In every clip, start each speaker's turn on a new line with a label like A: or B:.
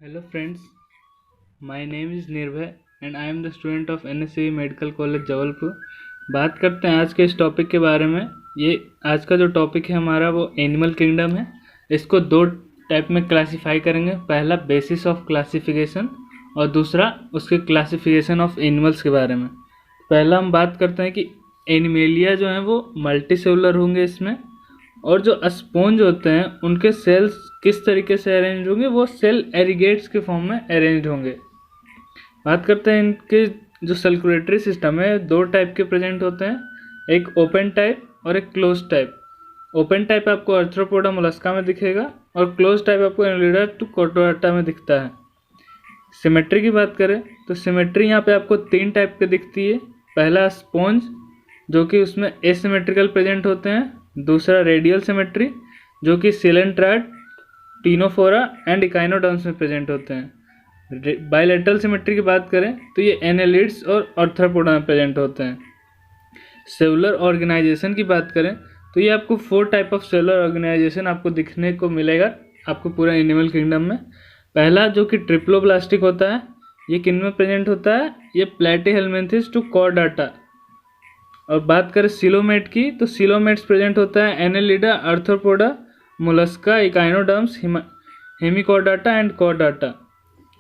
A: Hello friends, my name is Nirbhay and I am the student of NSCV medical college Jabalpur. बात करते हैं आज के इस टॉपिक के बारे में। ये आज का जो टॉपिक है हमारा वो एनिमल किंगडम है। इसको दो टाइप में क्लासीफाई करेंगे, पहला बेसिस ऑफ क्लासिफिकेशन और दूसरा उसके क्लासिफिकेशन ऑफ एनिमल्स के बारे में। पहला हम बात करते हैं कि एनिमेलिया जो हैं वो मल्टी सेलुलर होंगे इसमें, और जो स्पॉन्ज होते हैं उनके सेल्स किस तरीके से अरेंज होंगे, वो सेल एरिगेट्स के फॉर्म में अरेंज होंगे। बात करते हैं इनके जो सर्कुलेटरी सिस्टम है दो टाइप के प्रेजेंट होते हैं, एक ओपन टाइप और एक क्लोज टाइप। ओपन टाइप आपको आर्थ्रोपोडा मोलस्का में दिखेगा और क्लोज टाइप आपको एनिलिडा टू कोटोडाटा में दिखता है। सिमेट्री की बात करें तो सिमेट्री यहाँ पे आपको तीन टाइप के दिखती है। पहला स्पॉन्ज जो कि उसमें एसिमेट्रिकल प्रेजेंट होते हैं, दूसरा रेडियल सिमेट्री जो कि सिलेंट्राइड, टीनोफोरा एंड इकाइनोडर्म्स में प्रेजेंट होते हैं। बायलैटरल सिमेट्री की बात करें तो ये एनालिड्स और आर्थ्रोपोडा में प्रेजेंट होते हैं। सेलुलर ऑर्गेनाइजेशन की बात करें तो ये आपको 4 टाइप ऑफ सेलुलर ऑर्गेनाइजेशन आपको दिखने को मिलेगा आपको पूरा एनिमल किंगडम में। पहला जो कि ट्रिप्लोब्लास्टिक होता है, ये किन में प्रेजेंट होता है, ये प्लेटीहेलमिन्थेस टू कॉर्डाटा। और बात करें सिलोमेट की तो सिलोमेट्स प्रेजेंट होता है annelida, arthropoda, mollusca, echinoderms, hemichordata and chordata.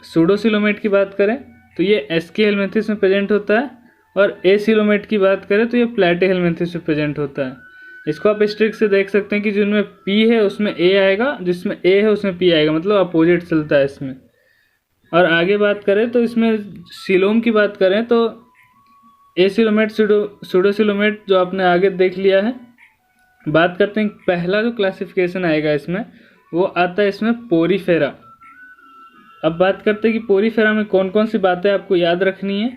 A: Pseudocoelomate की बात करें तो ये एस्कीहेलमिन्थेस में प्रेजेंट होता है, और एसिलोमेट की बात करें तो ये प्लेटीहेलमिन्थेस में प्रेजेंट होता है। इसको आप स्ट्रिक से देख सकते हैं कि जिनमें पी है उसमें ए आएगा, जिसमें ए है उसमें पी आएगा, मतलब अपोजिट चलता है इसमें। और आगे बात करें तो इसमें सिलोम की बात करें तो एसिलोमेट, सूडोसिलोमेट जो आपने आगे देख लिया है। बात करते हैं पहला जो क्लासिफिकेशन आएगा इसमें वो आता है इसमें पोरीफेरा। अब बात करते हैं कि पोरीफेरा में कौन कौन सी बातें आपको याद रखनी है।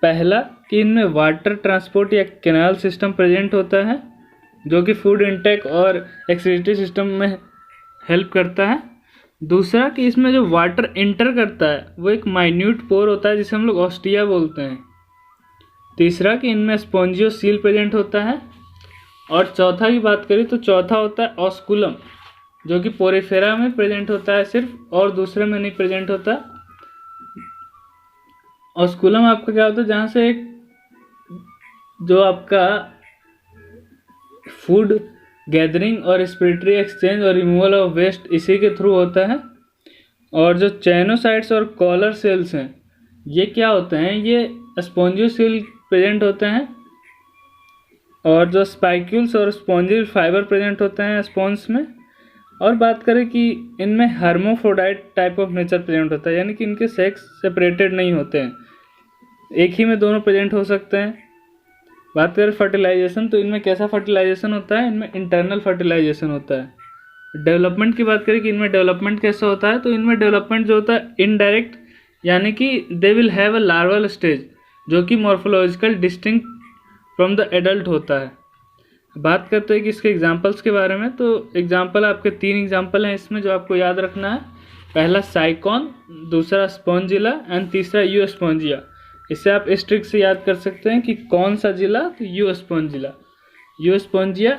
A: पहला कि इनमें वाटर ट्रांसपोर्ट या कैनाल सिस्टम प्रेजेंट होता है जो कि फूड इंटेक और एक्सक्रीटरी सिस्टम में हेल्प करता है। दूसरा कि इसमें जो वाटर इंटर करता है वो एक माइन्यूट पोर होता है जिसे हम लोग ऑस्टिया बोलते हैं। तीसरा कि इनमें स्पॉन्जियो सील प्रेजेंट होता है। और चौथा की बात करें तो चौथा होता है ऑस्कुलम जो कि पोरीफेरा में प्रेजेंट होता है सिर्फ, और दूसरे में नहीं प्रेजेंट होता। ऑस्कुलम आपका क्या होता है, जहाँ से एक जो आपका फूड गैदरिंग और रेस्पिरेटरी एक्सचेंज और रिमूवल ऑफ वेस्ट इसी के थ्रू होता है। और जो चैनोसाइट्स और कॉलर सेल्स हैं ये क्या होते हैं, ये स्पॉन्जियो सील प्रेजेंट होते हैं। और जो स्पाइक्यूल्स और स्पॉन्जियल फाइबर प्रेजेंट होते हैं स्पॉन्ज में। और बात करें कि इनमें हर्मोफ्रोडाइट टाइप ऑफ नेचर प्रेजेंट होता है, यानी कि इनके सेक्स सेपरेटेड नहीं होते हैं, एक ही में दोनों प्रेजेंट हो सकते हैं। बात करें फर्टिलाइजेशन तो इनमें कैसा फर्टिलाइजेशन होता है, इनमें इंटरनल फर्टिलाइजेशन होता है। डेवलपमेंट की बात करें कि इनमें डेवलपमेंट कैसा होता है, तो इनमें डेवलपमेंट जो होता है इनडायरेक्ट, यानी कि they will have a larval stage जो कि morphological distinct from the adult होता है। बात करते हैं कि इसके एग्जांपल्स के बारे में, तो एग्जांपल आपके 3 एग्जांपल हैं इसमें जो आपको याद रखना है। पहला साइकॉन, दूसरा स्पॉन्जिला एंड तीसरा यू स्पॉन्जिया। इसे आप स्ट्रिक से याद कर सकते हैं कि कौन सा जिला, तो यू स्पॉन्जिला, यू स्पॉन्जिया।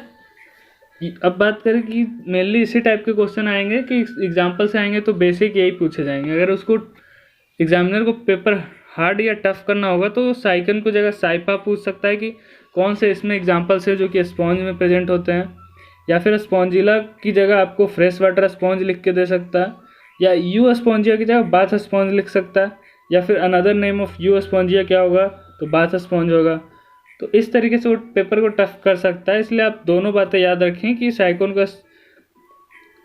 A: अब बात करें कि मेनली इसी टाइप के क्वेश्चन आएंगे कि एग्जाम्पल से आएंगे तो बेसिक यही पूछे जाएंगे। अगर उसको एग्जामिनर को पेपर हार्ड या टफ करना होगा तो साइकन को जगह साइपा पूछ सकता है कि कौन से इसमें एग्जाम्पल्स है जो कि स्पॉन्ज में प्रेजेंट होते हैं, या फिर स्पॉन्जिला की जगह आपको फ्रेश वाटर स्पॉन्ज लिख के दे सकता है, या यू स्पॉन्जिया की जगह बाथ स्पॉन्ज लिख सकता है, या फिर another name of you Spongia क्या होगा, तो बाथ स्पॉन्ज होगा। तो इस तरीके से वो पेपर को टफ कर सकता है। इसलिए आप दोनों बातें याद रखें कि साइकोन को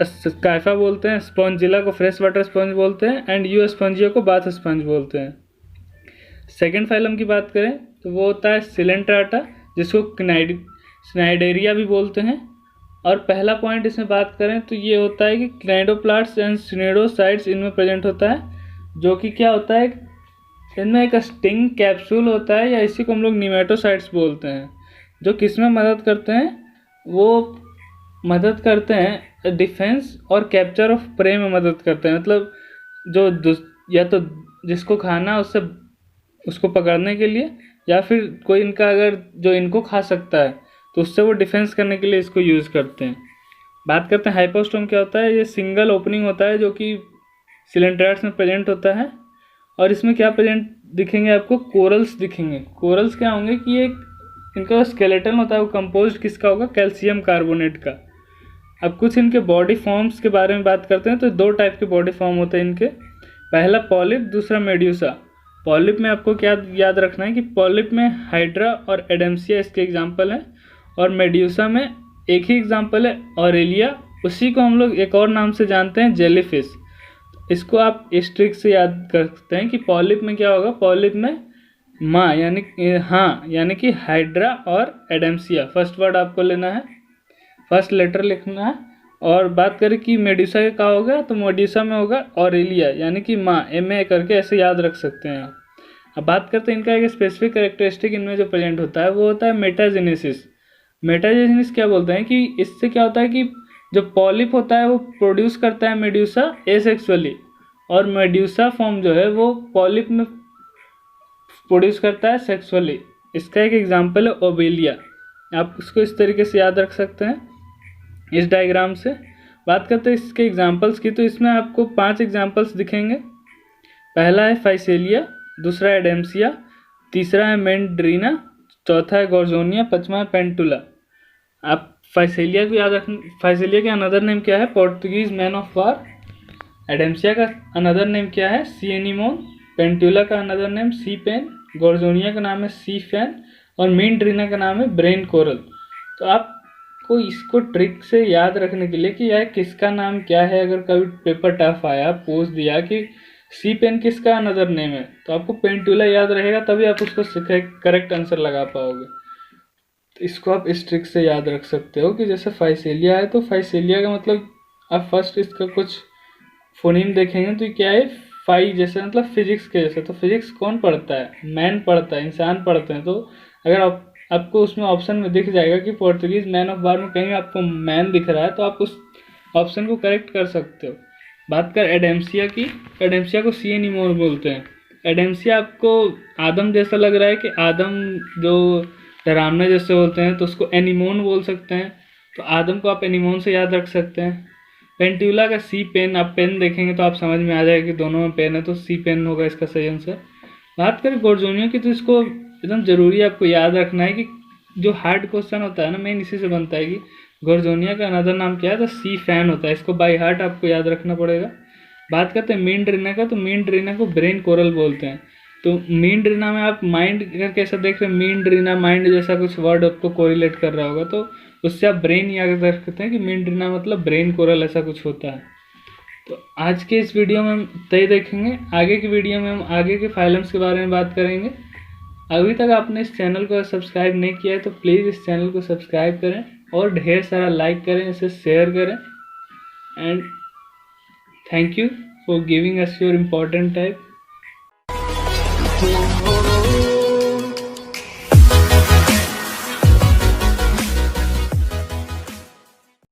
A: स्काइफा बोलते हैं, स्पॉन्जिला को फ्रेश वाटर स्पॉन्ज बोलते हैं एंड यू स्पॉन्जिया को बाथ स्पॉन्ज बोलते हैं। सेकेंड फाइलम की बात करें तो वो होता है सिलेंट्राटा जिसको स्नाइडेरिया भी बोलते हैं। और पहला पॉइंट इसमें बात करें तो ये होता है कि क्नाइडोप्लास्ट एंड सिनेडोसाइट्स इनमें प्रेजेंट होता है, जो कि क्या होता है, इनमें एक स्टिंग कैप्सूल होता है या इसी को हम लोग निमेटोसाइट्स बोलते हैं, जो किस में मदद करते हैं, वो मदद करते हैं डिफेंस और कैप्चर ऑफ प्रे में मदद करते हैं। मतलब जो या तो जिसको खाना उससे उसको पकड़ने के लिए, या फिर कोई इनका अगर जो इनको खा सकता है तो उससे वो डिफेंस करने के लिए इसको यूज़ करते हैं। बात करते हैं हाइपोस्टोम क्या होता है। ये सिंगल ओपनिंग होता है जो कि सिलेंट्राइड्स में प्रेजेंट होता है, और इसमें क्या प्रेजेंट दिखेंगे आपको, कोरल्स दिखेंगे। कोरल्स क्या होंगे कि एक इनका स्केलेटन होता है वो कंपोज्ड किसका होगा, कैल्शियम कार्बोनेट का। अब कुछ इनके बॉडी फॉर्म्स के बारे में बात करते हैं। तो दो टाइप के बॉडी फॉर्म होते हैं इनके, पहला पॉलिप, दूसरा मेड्यूसा। पॉलिप में आपको क्या याद रखना है कि पॉलिप में हाइड्रा और एडेम्सिया इसके एग्जाम्पल हैं, और मेड्यूसा में एक ही एग्जाम्पल है, ऑरेलिया। उसी को हम लोग एक और नाम से जानते हैं, जेलीफिश। इसको आप इस ट्रिक से याद कर सकते हैं कि पॉलिप में क्या होगा, पॉलिप में माँ यानी कि हाइड्रा और एडेम्सिया, फर्स्ट वर्ड आपको लेना है, फर्स्ट लेटर लिखना है। और बात करें कि मेड्यूसा का क्या होगा, तो मेड्यूसा में होगा ऑरेलिया यानी कि माँ, MA करके ऐसे याद रख सकते हैं आप। अब बात करते हैं इनका एक स्पेसिफिक कैरेक्टरिस्टिक इनमें जो प्रेजेंट होता है वो होता है मेटाजेनेसिस। मेटाजेनेसिस क्या बोलते हैं कि इससे क्या होता है कि जो पॉलिप होता है वो प्रोड्यूस करता है मेड्यूसा एसेक्सुअली, और मेड्यूसा फॉर्म जो है वो पॉलिप में प्रोड्यूस करता है सेक्सुअली। इसका एक एग्जाम्पल है ओबेलिया। आप इसको इस तरीके से याद रख सकते हैं इस डायग्राम से। बात करते हैं इसके एग्जाम्पल्स की, तो इसमें आपको 5 एग्जाम्पल्स दिखेंगे। पहला है फाइसेलिया, दूसरा है एडेम्सिया, तीसरा है मेंड्रीना, चौथा है गॉर्जोनिया, पांचवा है पेंटुला। आप फाइसेलिया को याद रखना। फाइसेलिया का अनदर नेम क्या है, पोर्तुगीज मैन ऑफ वार। एडेम्सिया का अनदर नेम क्या है, सी एनिमोन। पेंटुला का अनदर नेम सी पेन। गॉर्जोनिया का नाम है सी फैन, और मेंड्रीना का नाम है ब्रेन कोरल। तो आपको इसको ट्रिक से याद रखने के लिए कि यह किसका नाम क्या है, अगर कभी पेपर टफ आया, पूछ दिया कि सी पेन किसका अनदर नेम है, तो आपको पेंटुला याद रहेगा, तभी आप उसको करेक्ट आंसर लगा पाओगे। तो इसको आप इस ट्रिक से याद रख सकते हो कि जैसे फाइसेलिया है तो फाइसेलिया का मतलब आप फर्स्ट इसका कुछ फोनीम देखेंगे तो क्या है, फाई जैसे मतलब फिजिक्स के जैसे। तो फिजिक्स कौन पढ़ता है, मैन पढ़ता है, इंसान पढ़ते हैं। तो अगर आपको उसमें ऑप्शन में दिख जाएगा कि पोर्तुगीज मैन ऑफ वार में कहीं आपको मैन दिख रहा है, तो आप उस ऑप्शन को करेक्ट कर सकते हो। बात कर एडेम्सिया की, एडेम्सिया को सी एनिमोन बोलते हैं। एडेम्सिया आपको आदम जैसा लग रहा है कि आदम जो डरावना जैसे होते हैं, तो उसको एनिमोन बोल सकते हैं। तो आदम को आप एनिमोन से याद रख सकते हैं। पेंटुला का सी पेन, आप पेन देखेंगे तो आप समझ में आ जाएगा कि दोनों में पेन है, तो सी पेन होगा इसका सही आंसर। बात करें गॉर्जोनिया की, तो इसको एकदम ज़रूरी आपको याद रखना है कि जो हार्ड क्वेश्चन होता है ना, मेन इसी से बनता है कि गॉर्जोनिया का अनदर नाम क्या है, तो सी फैन होता है। इसको बाय हार्ट आपको याद रखना पड़ेगा। बात करते हैं मेंड्रीना का, तो मेंड्रीना को ब्रेन कोरल बोलते हैं। तो मेंड्रीना में आप माइंड का कैसा देख रहे हैं, मेंड्रीना माइंड जैसा कुछ वर्ड आपको कोरिलेट कर रहा होगा, तो उससे आप ब्रेन याद रख सकते हैं कि मेंड्रीना मतलब ब्रेन कोरल, ऐसा कुछ होता है। तो आज के इस वीडियो में हम तय देखेंगे, आगे की वीडियो में हम आगे के फाइलम्स के बारे में बात करेंगे। अभी तक आपने इस चैनल को सब्सक्राइब नहीं किया है तो प्लीज़ इस चैनल को सब्सक्राइब करें और ढेर सारा लाइक करें, इसे शेयर करें। And thank you for giving us your important time.